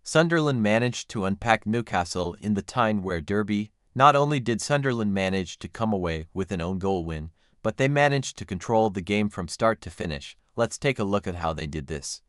Sunderland managed to unpack Newcastle in the Tyne-Wear derby. Not only did Sunderland manage to come away with an own goal win, but they managed to control the game from start to finish. Let's take a look at how they did this.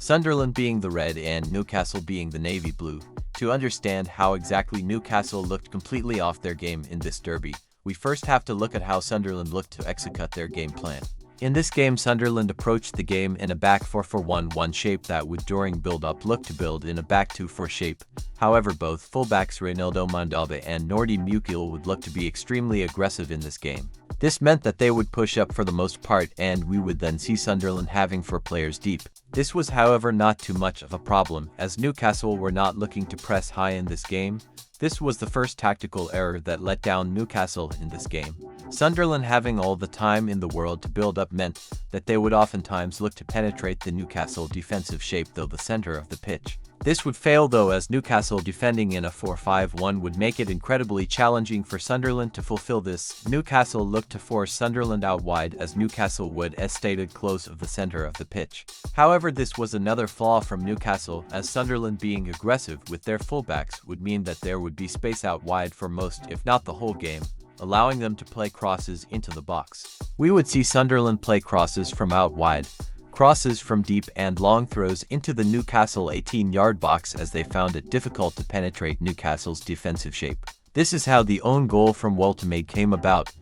Sunderland being the red and Newcastle being the navy blue. To understand how exactly Newcastle looked completely off their game in this derby, we first have to look at how Sunderland looked to execute their game plan. In this game, Sunderland approached the game in a back 4-4-1-1 shape that would during build-up look to build in a back 2-4 shape. However, both fullbacks Reynaldo Mondabe and Nordi Mukil would look to be extremely aggressive in this game. This meant that they would push up for the most part and we would then see Sunderland having 4 players deep. This was however not too much of a problem as Newcastle were not looking to press high in this game. This was the first tactical error that let down Newcastle in this game. Sunderland having all the time in the world to build up meant that they would oftentimes look to penetrate the Newcastle defensive shape though the center of the pitch. This would fail though as Newcastle defending in a 4-5-1 would make it incredibly challenging for Sunderland to fulfill this. Newcastle looked to force Sunderland out wide as Newcastle would as stated close of the center of the pitch. However, this was another flaw from Newcastle as Sunderland being aggressive with their fullbacks would mean that there would be space out wide for most if not the whole game, allowing them to play crosses into the box. We would see Sunderland play crosses from out wide, crosses from deep and long throws into the Newcastle 18-yard box as they found it difficult to penetrate Newcastle's defensive shape. This is how the own goal from Woltemade came about.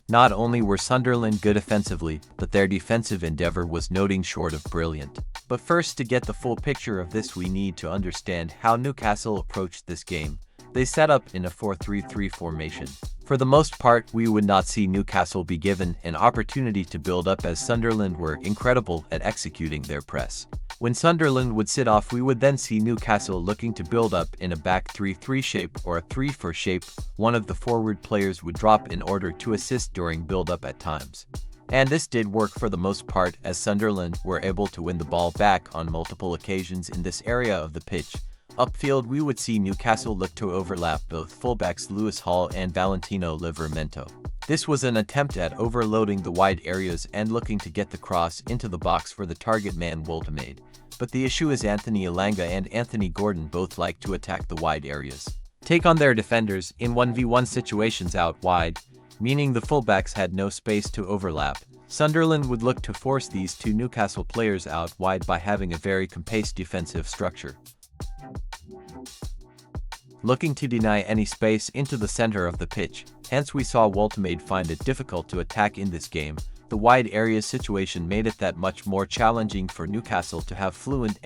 Not only were Sunderland good offensively, but their defensive endeavor was nothing short of brilliant. But first, to get the full picture of this, we need to understand how Newcastle approached this game. They set up in a 4-3-3 formation. For the most part, we would not see Newcastle be given an opportunity to build up as Sunderland were incredible at executing their press. When Sunderland would sit off, we would then see Newcastle looking to build up in a back 3-3 shape or a 3-4 shape. One of the forward players would drop in order to assist during build-up at times. And this did work for the most part as Sunderland were able to win the ball back on multiple occasions in this area of the pitch. Upfield, we would see Newcastle look to overlap both fullbacks Lewis Hall and Valentino Livramento. This was an attempt at overloading the wide areas and looking to get the cross into the box for the target man Woltemade. But the issue is Anthony Elanga and Anthony Gordon both like to attack the wide areas, take on their defenders in 1v1 situations out wide, meaning the fullbacks had no space to overlap. Sunderland would look to force these 2 Newcastle players out wide by having a very compact defensive structure, looking to deny any space into the center of the pitch. Hence we saw Woltemade find it difficult to attack in this game. The wide area situation made it that much more challenging for Newcastle to have fluid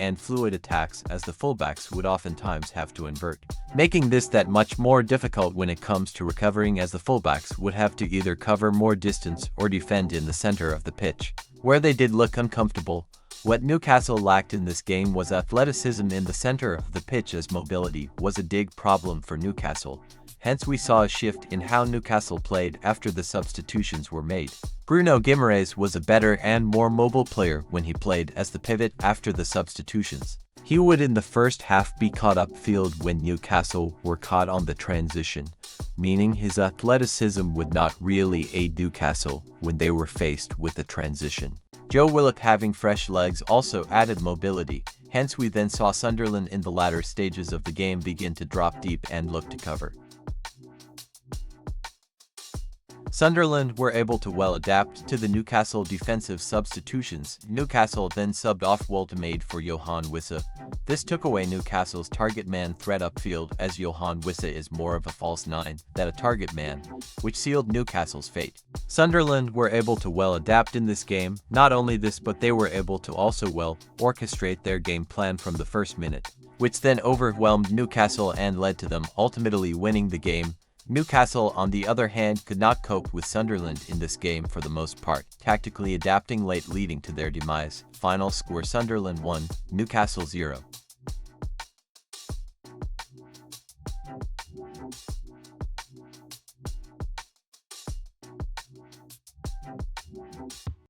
attacks as the fullbacks would oftentimes have to invert, making this that much more difficult when it comes to recovering as the fullbacks would have to either cover more distance or defend in the center of the pitch, where they did look uncomfortable. What Newcastle lacked in this game was athleticism in the center of the pitch as mobility was a big problem for Newcastle. Hence we saw a shift in how Newcastle played after the substitutions were made. Bruno Guimaraes was a better and more mobile player when he played as the pivot after the substitutions. He would in the first half be caught upfield when Newcastle were caught on the transition, meaning his athleticism would not really aid Newcastle when they were faced with the transition. Joe Willock having fresh legs also added mobility, hence we then saw Sunderland in the latter stages of the game begin to drop deep and look to cover. Sunderland were able to well adapt to the Newcastle defensive substitutions. Newcastle then subbed off Woltemade for Johan Wissa. This took away Newcastle's target man threat upfield as Johan Wissa is more of a false 9 than a target man, which sealed Newcastle's fate. Sunderland were able to well adapt in this game. Not only this, but they were able to also well orchestrate their game plan from the first minute, which then overwhelmed Newcastle and led to them ultimately winning the game. Newcastle, on the other hand, could not cope with Sunderland in this game for the most part, tactically adapting late leading to their demise. Final score: Sunderland 1, Newcastle 0.